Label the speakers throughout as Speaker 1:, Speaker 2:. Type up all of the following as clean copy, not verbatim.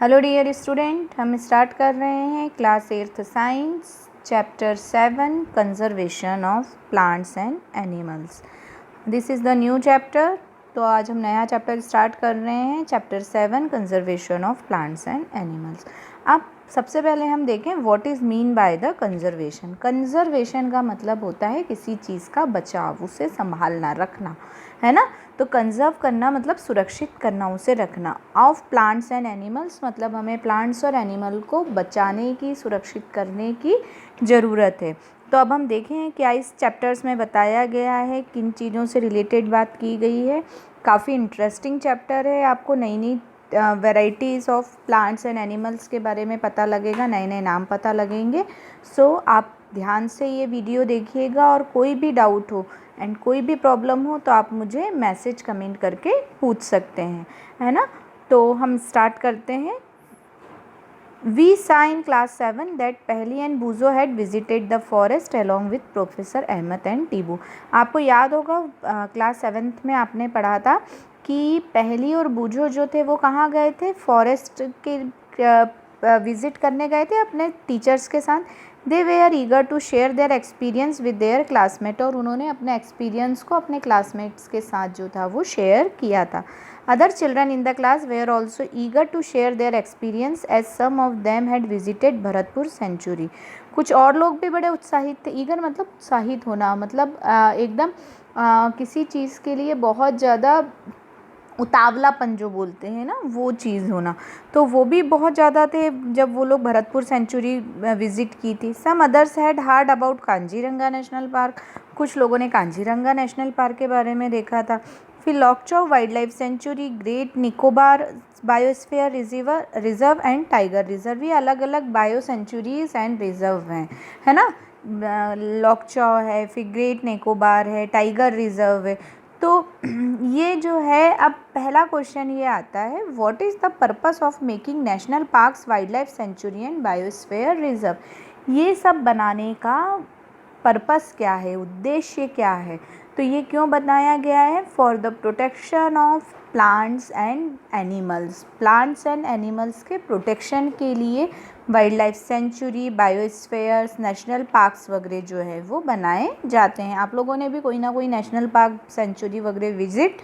Speaker 1: Hello dear student, हम start कर रहे हैं class 8th science chapter 7 conservation of plants and animals. This is the new chapter. तो आज हम नया चैप्टर स्टार्ट कर रहे हैं, chapter 7 conservation of plants and animals. अब सबसे पहले हम देखें what is mean by the conservation. Conservation का मतलब होता है किसी चीज़ का बचाव, उसे संभालना, रखना, है ना। तो कंजर्व करना मतलब सुरक्षित करना, उसे रखना। ऑफ प्लांट्स एंड एनिमल्स मतलब हमें प्लांट्स और एनिमल को बचाने की, सुरक्षित करने की ज़रूरत है। तो अब हम देखें क्या इस चैप्टर्स में बताया गया है, किन चीज़ों से रिलेटेड बात की गई है। काफ़ी इंटरेस्टिंग चैप्टर है, आपको नई नई varieties of plants and animals के बारे में पता लगेगा, नए नए नाम पता लगेंगे। सो आप ध्यान से ये वीडियो देखिएगा और कोई भी डाउट हो एंड कोई भी प्रॉब्लम हो तो आप मुझे मैसेज कमेंट करके पूछ सकते हैं, है ना। तो हम स्टार्ट करते हैं। We saw in class 7 that Paheli and Boojho had visited the forest along with professor Ahmad and Tibu. आपको याद होगा क्लास 7th में आपने पढ़ा था कि पहली और बूजो जो थे वो कहाँ गए थे, फॉरेस्ट के विज़िट करने गए थे अपने टीचर्स के साथ। They were eager to share their experience with their classmate, और उन्होंने अपने एक्सपीरियंस को अपने क्लासमेट्स के साथ जो था वो शेयर किया था। Other children in the class were also eager to share their experience as some of them had visited Bharatpur sanctuary. कुछ और लोग भी बड़े उत्साहित थे। ईगर मतलब उत्साहित होना, मतलब एकदम किसी चीज़ के लिए बहुत ज़्यादा उतावलापन जो बोलते हैं ना, वो चीज़ होना। तो वो भी बहुत ज़्यादा थे जब वो लोग भरतपुर सेंचुरी विज़िट की थी। Some others had heard about Kaziranga national park. कुछ लोगों ने कांजीरंगा नेशनल पार्क के बारे में देखा था। फिर Lokchao wild life sanctuary, great Nicobar biosphere reserve and tiger reserve, ये अलग अलग बायो सेंचुरीज एंड रिजर्व हैं, है ना। लॉकचौ है, फिर ग्रेट निकोबार है, टाइगर रिजर्व है। तो ये जो है, अब पहला क्वेश्चन ये आता है, what is the purpose of making national parks, wild life century and biosphere reserve. ये सब बनाने का पर्पस क्या है, उद्देश्य क्या है। तो ये क्यों बनाया गया है, for the protection of plants and animals. Plants and animals के प्रोटेक्शन के लिए wild life sanctuary, biospheres, national parks वगैरह जो है वो बनाए जाते हैं। आप लोगों ने भी कोई ना कोई नेशनल पार्क, सेंचुरी वगैरह विजिट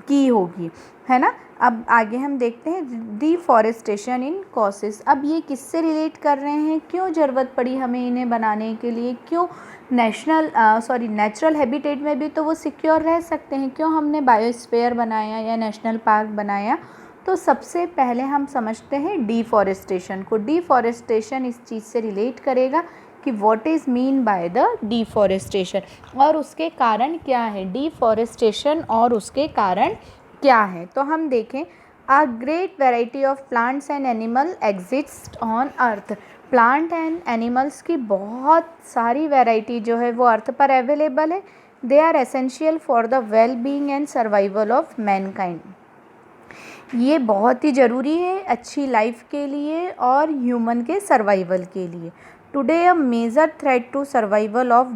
Speaker 1: की होगी, है ना। अब आगे हम देखते हैं डिफॉरेस्टेशन इन कॉसेस। अब ये किससे रिलेट कर रहे हैं, क्यों ज़रूरत पड़ी हमें इन्हें बनाने के लिए, क्यों नेचुरल हैबिटेट में भी तो वो सिक्योर रह सकते हैं, क्यों हमने बायोस्फीयर बनाया या नेशनल पार्क बनाया। तो सबसे पहले हम समझते हैं डिफॉरेस्टेशन को। डिफॉरेस्टेशन इस चीज़ से रिलेट करेगा कि what is mean by the deforestation और उसके कारण क्या है। डिफॉरेस्टेशन और उसके कारण क्या है, तो हम देखें। A great variety of plants and animal exist on earth. Plant and animals की बहुत सारी वैरायटी जो है वो अर्थ पर अवेलेबल है। They are essential for the well being and survival of mankind. ये बहुत ही ज़रूरी है अच्छी लाइफ के लिए और ह्यूमन के सर्वाइवल के लिए। Today a major threat to survival of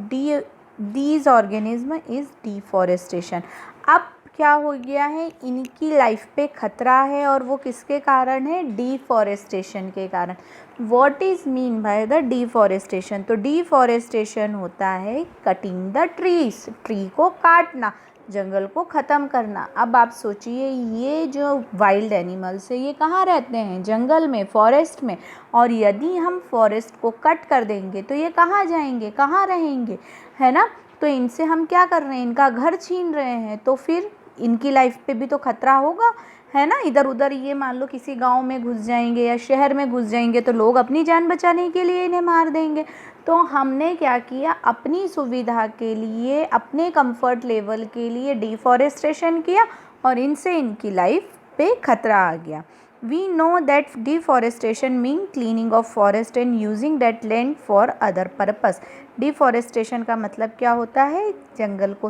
Speaker 1: these organism is deforestation. अब क्या हो गया है, इनकी लाइफ पे खतरा है और वो किसके कारण है, डिफॉरेस्टेशन के कारण। What is mean by the deforestation. तो डिफॉरेस्टेशन होता है कटिंग द ट्रीज, ट्री को काटना, जंगल को ख़त्म करना। अब आप सोचिए, ये जो वाइल्ड एनिमल्स है ये कहाँ रहते हैं, जंगल में, फॉरेस्ट में। और यदि हम फॉरेस्ट को कट कर देंगे तो ये कहाँ जाएंगे, कहाँ रहेंगे, है ना। तो इनसे हम क्या कर रहे हैं, इनका घर छीन रहे हैं। तो फिर इनकी लाइफ पे भी तो खतरा होगा, है ना। इधर उधर ये मान लो किसी गांव में घुस जाएंगे या शहर में घुस जाएंगे तो लोग अपनी जान बचाने के लिए इन्हें मार देंगे। तो हमने क्या किया, अपनी सुविधा के लिए, अपने कंफर्ट लेवल के लिए डिफॉरेस्टेशन किया और इनसे इनकी लाइफ पे खतरा आ गया। We know that deforestation mean cleaning of forest and using that land for other purpose. Deforestation का मतलब क्या होता है, जंगल को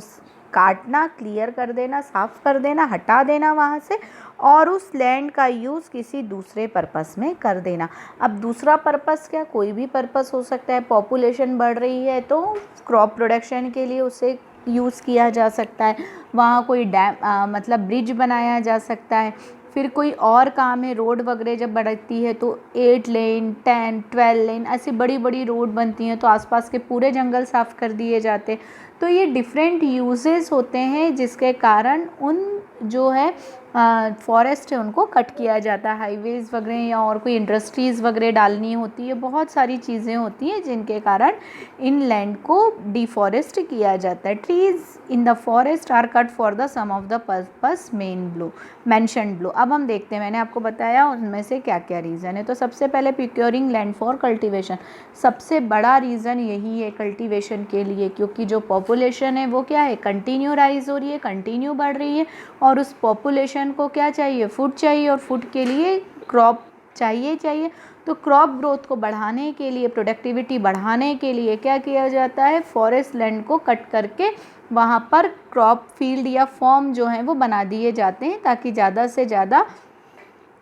Speaker 1: काटना, क्लियर कर देना, साफ़ कर देना, हटा देना वहाँ से, और उस लैंड का यूज़ किसी दूसरे पर्पस में कर देना। अब दूसरा पर्पस क्या, कोई भी पर्पस हो सकता है। पॉपुलेशन बढ़ रही है तो क्रॉप प्रोडक्शन के लिए उसे यूज़ किया जा सकता है, वहाँ कोई डैम मतलब ब्रिज बनाया जा सकता है। फिर कोई और काम है, रोड वगैरह जब बढ़ती है तो 8 लेन 10 12 लेन ऐसी बड़ी बड़ी रोड बनती हैं तो आसपास के पूरे जंगल साफ़ कर दिए जाते। तो ये डिफरेंट यूजेस होते हैं जिसके कारण उन जो है फॉरेस्ट है उनको कट किया जाता है। हाईवेज़ वगैरह या और कोई इंडस्ट्रीज़ वगैरह डालनी होती है, बहुत सारी चीज़ें होती हैं जिनके कारण इन लैंड को डिफॉरेस्ट किया जाता है। Trees in the forest are cut for the some of the purpose mentioned below. अब हम देखते हैं, मैंने आपको बताया उनमें से क्या क्या रीज़न है। तो सबसे पहले प्रोक्योरिंग लैंड फॉर कल्टीवेशन, सबसे बड़ा रीज़न यही है कल्टीवेशन के लिए, क्योंकि जो पॉपुलेशन है वो क्या है, कंटिन्यू राइज हो रही है, कंटिन्यू बढ़ रही है, और उस पॉपुलेशन को क्या चाहिए, फूड चाहिए, और फूड के लिए क्रॉप चाहिए। तो क्रॉप ग्रोथ को बढ़ाने के लिए, प्रोडक्टिविटी बढ़ाने के लिए क्या किया जाता है, फॉरेस्ट लैंड को कट करके वहाँ पर क्रॉप फील्ड या फॉर्म जो है वो बना दिए जाते हैं, ताकि ज़्यादा से ज़्यादा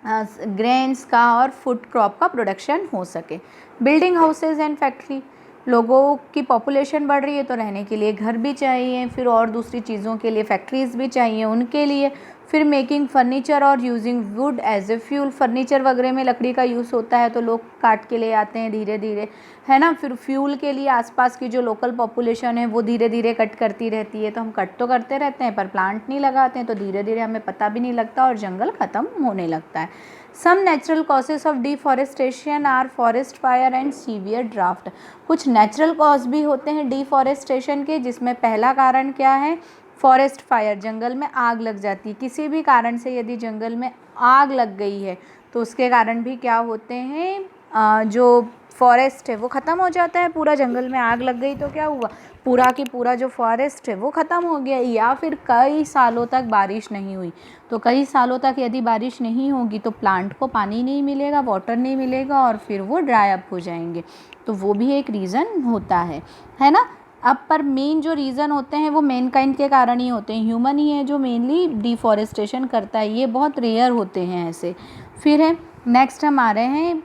Speaker 1: ग्रेन्स का और फूड क्रॉप का प्रोडक्शन हो सके। बिल्डिंग हाउसेज एंड फैक्ट्री, लोगों की पॉपुलेशन बढ़ रही है तो रहने के लिए घर भी चाहिए, फिर और दूसरी चीज़ों के लिए फैक्ट्रीज़ भी चाहिए उनके लिए। फिर मेकिंग फर्नीचर और using wood as a fuel, furniture वगैरह में लकड़ी का यूज़ होता है तो लोग काट के ले आते हैं धीरे धीरे, है ना। फिर फ्यूल के लिए आसपास की जो लोकल पॉपुलेशन है वो धीरे धीरे कट करती रहती है, तो हम कट तो करते रहते हैं पर प्लांट नहीं लगाते हैं, तो धीरे धीरे हमें पता भी नहीं लगता और जंगल ख़त्म होने लगता है। Some natural causes of deforestation are forest fire and severe drought, कुछ नेचुरल कॉज भी होते हैं डिफॉरेस्टेशन के, जिसमें पहला कारण क्या है, फॉरेस्ट फायर, जंगल में आग लग जाती है। किसी भी कारण से यदि जंगल में आग लग गई है तो उसके कारण भी क्या होते हैं, जो फॉरेस्ट है वो ख़त्म हो जाता है। पूरा जंगल में आग लग गई तो क्या हुआ, पूरा की पूरा जो फॉरेस्ट है वो ख़त्म हो गया। या फिर कई सालों तक बारिश नहीं हुई, तो कई सालों तक यदि बारिश नहीं होगी तो प्लांट को पानी नहीं मिलेगा, वाटर नहीं मिलेगा, और फिर वो ड्राई अप हो जाएंगे। तो वो भी एक रीज़न होता है ना। अब पर मेन जो रीज़न होते हैं वो मैनकाइंड के कारण ही होते हैं, ह्यूमन ही है जो मेनली डिफॉरेस्टेशन करता है, ये बहुत रेयर होते हैं ऐसे। फिर है नेक्स्ट हम आ रहे हैं,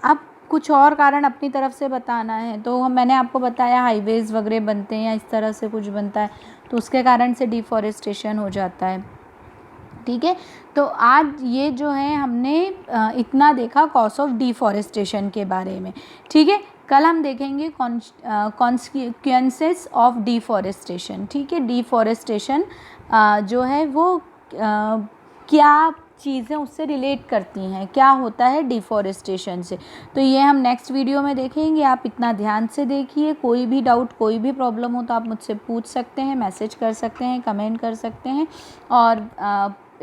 Speaker 1: अब कुछ और कारण अपनी तरफ से बताना है। तो मैंने आपको बताया हाईवेज़ वगैरह बनते हैं या इस तरह से कुछ बनता है तो उसके कारण से डिफॉरेस्टेशन हो जाता है, ठीक है। तो आज ये जो है हमने इतना देखा कॉज ऑफ डिफॉरेस्टेशन के बारे में, ठीक है। कल हम देखेंगे कॉन्सिक्वेंसेस ऑफ डिफॉरेस्टेशन, ठीक है। डिफॉरेस्टेशन जो है वो क्या चीज़ें उससे रिलेट करती हैं, क्या होता है डिफॉरेस्टेशन से, तो ये हम नेक्स्ट वीडियो में देखेंगे। आप इतना ध्यान से देखिए, कोई भी डाउट कोई भी प्रॉब्लम हो तो आप मुझसे पूछ सकते हैं, मैसेज कर सकते हैं, कमेंट कर सकते हैं। और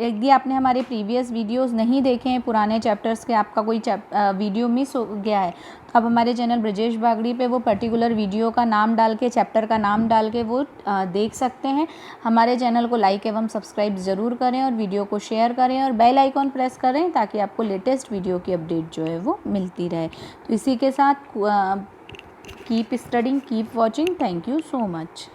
Speaker 1: यदि आपने हमारे प्रीवियस वीडियोस नहीं देखे हैं, पुराने चैप्टर्स के, आपका कोई वीडियो मिस हो गया है तो आप हमारे चैनल ब्रजेश बागड़ी पे वो पर्टिकुलर वीडियो का नाम डाल के, चैप्टर का नाम डाल के वो देख सकते हैं। हमारे चैनल को लाइक एवं सब्सक्राइब ज़रूर करें और वीडियो को शेयर करें और बेल आइकॉन प्रेस करें ताकि आपको लेटेस्ट वीडियो की अपडेट जो है वो मिलती रहे। तो इसी के साथ keep studying, keep watching, thank you so much.